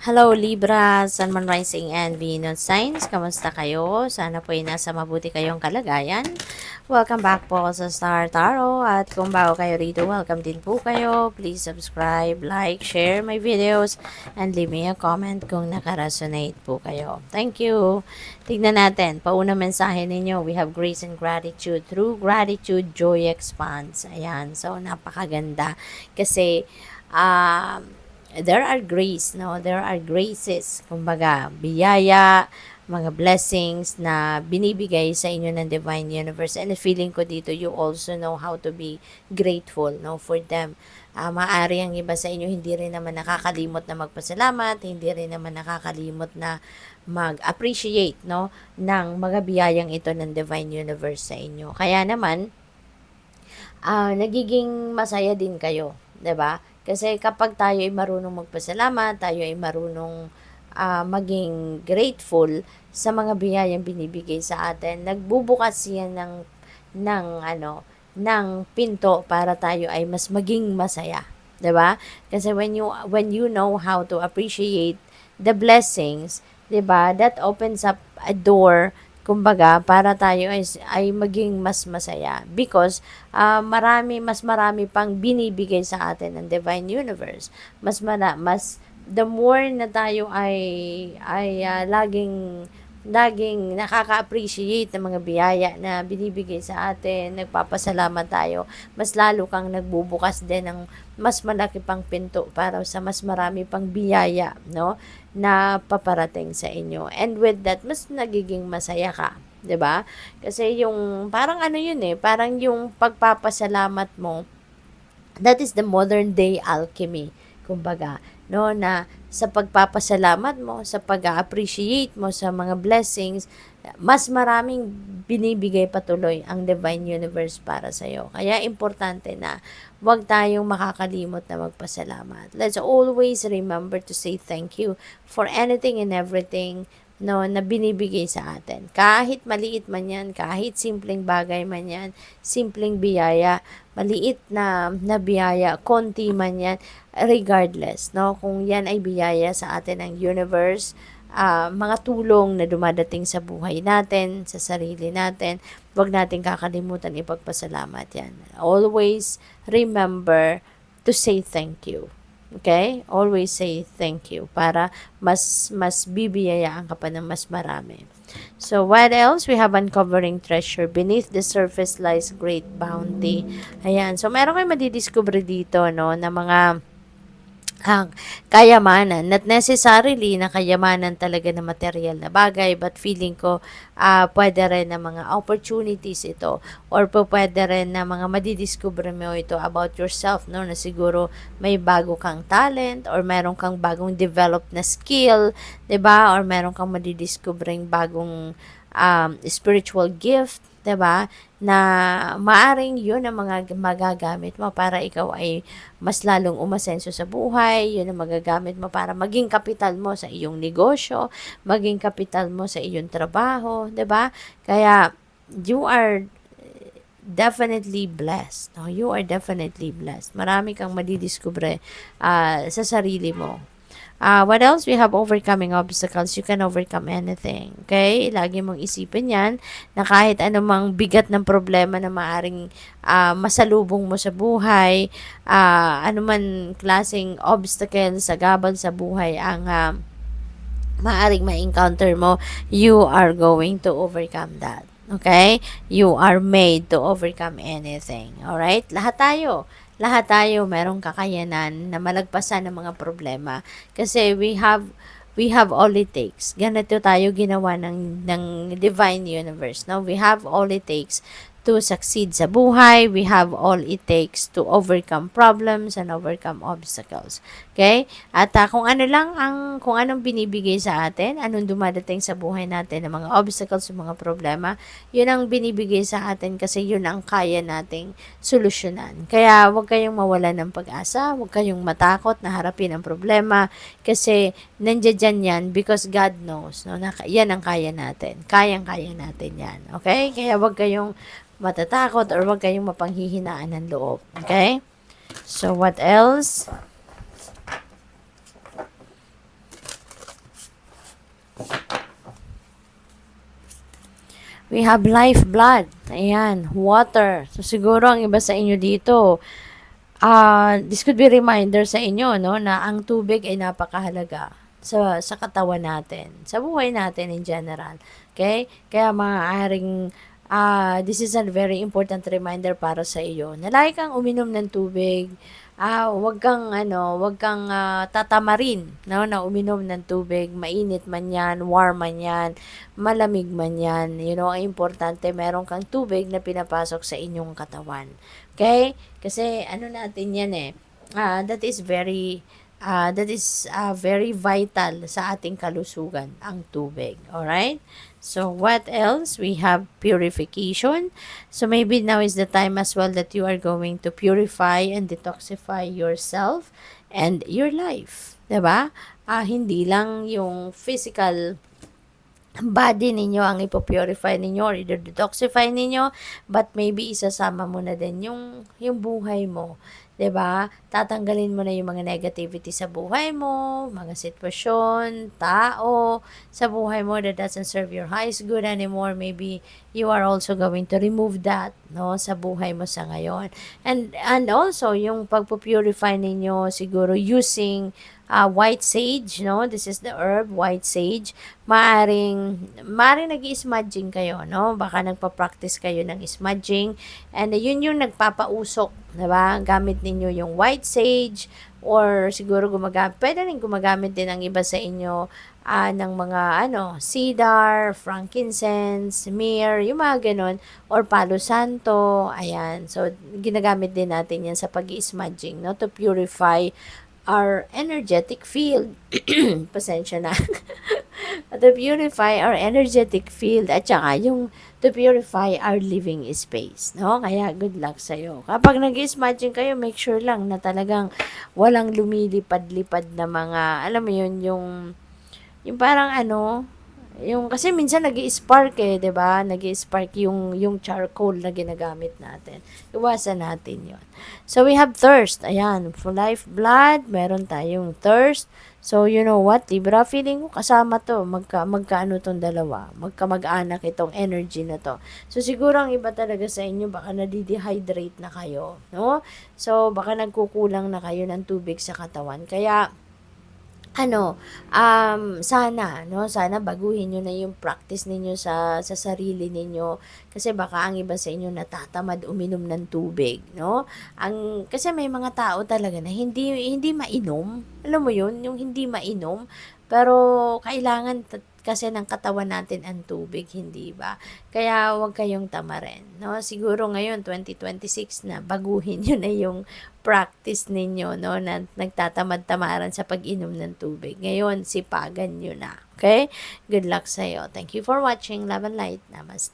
Hello Libra, Sun, Moon, Rising, and Venus signs. Kamusta kayo? Sana po ay nasa mabuti kayong kalagayan. Welcome back po sa Star Tarot. At kung bago kayo rito, welcome din po kayo. Please subscribe, like, share my videos, and leave me a comment kung nakaresonate po kayo. Thank you. Tignan natin. Pauna mensahe ninyo. We have grace and gratitude. Through gratitude, joy expands. Ayan. So, napakaganda. Kasi, there are grace, no? There are graces, kumbaga, biyaya, mga blessings na binibigay sa inyo ng Divine Universe. And feeling ko dito, you also know how to be grateful, no, for them. Maaari ang iba sa inyo, hindi rin naman nakakalimot na magpasalamat, hindi rin naman nakakalimot na mag-appreciate, no, ng mga biyayang ito ng Divine Universe sa inyo. Kaya naman, nagiging masaya din kayo, 'di ba? Kasi kapag tayo ay marunong magpasalamat, tayo ay marunong maging grateful sa mga biyayang binibigay sa atin, nagbubukas 'yan ng pinto para tayo ay mas maging masaya, 'di ba? Kasi when you know how to appreciate the blessings, 'di ba? That opens up a door, kumbaga, para tayo ay maging mas masaya because mas marami pang binibigay sa atin ng Divine Universe. Mas the more na tayo ay laging nakaka-appreciate ng mga biyaya na binibigay sa atin, nagpapasalamat tayo, mas lalo kang nagbubukas din ng mas malaki pang pinto para sa mas marami pang biyaya, no, na paparating sa inyo. And with that, mas nagiging masaya ka, 'di ba? Kasi yung parang ano yun parang yung pagpapasalamat mo, that is the modern day alchemy, kumbaga, no, na sa pagpapasalamat mo, sa pag-appreciate mo sa mga blessings, mas maraming binibigay patuloy ang Divine Universe para sa iyo. Kaya importante na huwag tayong makakalimot na magpasalamat. Let's always remember to say thank you for anything and everything, no, na binibigay sa atin. Kahit maliit man yan, kahit simpleng bagay man yan, simpleng biyaya, maliit na biyaya, konti man yan, regardless, no, kung yan ay biyaya sa atin ng universe, mga tulong na dumadating sa buhay natin, sa sarili natin, huwag natin kakalimutan ipagpasalamat yan. Always remember to say thank you. Okay? Always say thank you para mas bibiyayaan ka pa ng mas marami. So, what else? We have uncovering treasure. Beneath the surface lies great bounty. Ayan. So, meron kayo madidiscover dito, no, na mga kayamanan. Not necessarily na kayamanan talaga na material na bagay, but feeling ko pwede rin na mga opportunities ito, or pwede rin na mga madidiscover mo ito about yourself, no, na siguro may bago kang talent or meron kang bagong develop na skill, 'di ba? Or meron kang madidiscovering bagong spiritual gift, 'di ba? Na maaring 'yun ang mga magagamit mo para ikaw ay mas lalong umasenso sa buhay. 'Yun ang magagamit mo para maging kapital mo sa iyong negosyo, maging kapital mo sa iyong trabaho, 'di ba? Kaya you are definitely blessed. No? You are definitely blessed. Marami kang madidiscover sa sarili mo. What else? We have overcoming obstacles. You can overcome anything. Okay? Lagi mong isipin yan na kahit anumang bigat ng problema na maaring masalubong mo sa buhay, anuman klaseng obstacle sa gabal sa buhay ang maaring ma-encounter mo, you are going to overcome that. Okay? You are made to overcome anything. Alright? Lahat tayo merong kakayanan na malagpasan ng mga problema. Kasi we have all it takes. Ganito tayo ginawa ng Divine Universe. No? We have all it takes to succeed sa buhay. We have all it takes to overcome problems and overcome obstacles. Okay? At kung anong binibigay sa atin, anong dumadating sa buhay natin ng mga obstacles, mga problema, yun ang binibigay sa atin kasi yun ang kaya nating solusyonan. Kaya huwag kayong mawala ng pag-asa, huwag kayong matakot na harapin ang problema kasi nandiyan yan because God knows, no, na yan ang kaya natin. Kayang-kaya natin yan. Okay? Kaya huwag kayong matatakot or huwag kayong mapanghihinaan ng loob. Okay? So, what else? we have lifeblood. Ayan, water. So, siguro ang iba sa inyo dito, this could be reminder sa inyo, no, na ang tubig ay napakahalaga sa katawan natin, sa buhay natin in general. Okay? Kaya maaaring this is a very important reminder para sa iyo na lagi kang uminom ng tubig. Wag kang tatamarin, no, na uminom ng tubig, mainit man 'yan, warm man 'yan, malamig man 'yan. You know, ang importante meron kang tubig na pinapasok sa inyong katawan. Okay? Kasi ano natin 'yan that is very vital sa ating kalusugan, ang tubig. Alright? So, what else? We have purification. So, maybe now is the time as well that you are going to purify and detoxify yourself and your life. Diba? Hindi lang yung physical body ninyo ang ipopurify ninyo or i-detoxify ninyo, but maybe isasama mo na din yung buhay mo. 'Di ba? Tatanggalin mo na yung mga negativity sa buhay mo, mga sitwasyon, tao sa buhay mo that doesn't serve your highest good anymore. Maybe you are also going to remove that, no, sa buhay mo sa ngayon. And also yung pagpo-purify ninyo siguro using white sage, no? This is the herb, white sage. Maaring nag-i-smudging kayo, no? Baka nagpa-practice kayo ng smudging. And yun yung nagpapausok, diba? Gamit ninyo yung white sage or siguro pwede rin gumagamit din ang iba sa inyo ng mga cedar, frankincense, myrrh, yung mga ganun, or palo santo, ayan. So, ginagamit din natin yan sa pag-i-smudging, no? To purify our energetic field. Pasensya na. To purify our energetic field at saka yung to purify our living space, no? Kaya good luck sa'yo. Kapag nag-smudging kayo, make sure lang na talagang walang lumilipad-lipad na mga, alam mo yun, yung parang yung kasi minsan nag-i-spark 'di ba? Nag-i-spark yung charcoal na ginagamit natin. Iwasan natin 'yon. So we have thirst. Ayan, for life blood, meron tayong thirst. So you know what, Libra, feeling ko kasama to, magkaano tong dalawa, magkamag-anak itong energy na to. So siguro ang iba talaga sa inyo baka nadi-dehydrate na kayo, no? So baka nagkukulang na kayo ng tubig sa katawan. Kaya sana baguhin niyo na yung practice ninyo sa sarili ninyo kasi baka ang iba sa inyo natatamad uminom ng tubig, no? Kasi may mga tao talaga na hindi mainom. Alam mo yun, yung hindi mainom, pero kailangan kasi ng katawan natin ang tubig, hindi ba? Kaya huwag kayong tamarin, no? Siguro ngayon 2026 na baguhin niyo na yung practice ninyo, no, na nagtatamad-tamaran sa pag-inom ng tubig. Ngayon, sipagan nyo na. Okay? Good luck sa'yo. Thank you for watching. Love and light. Namaste.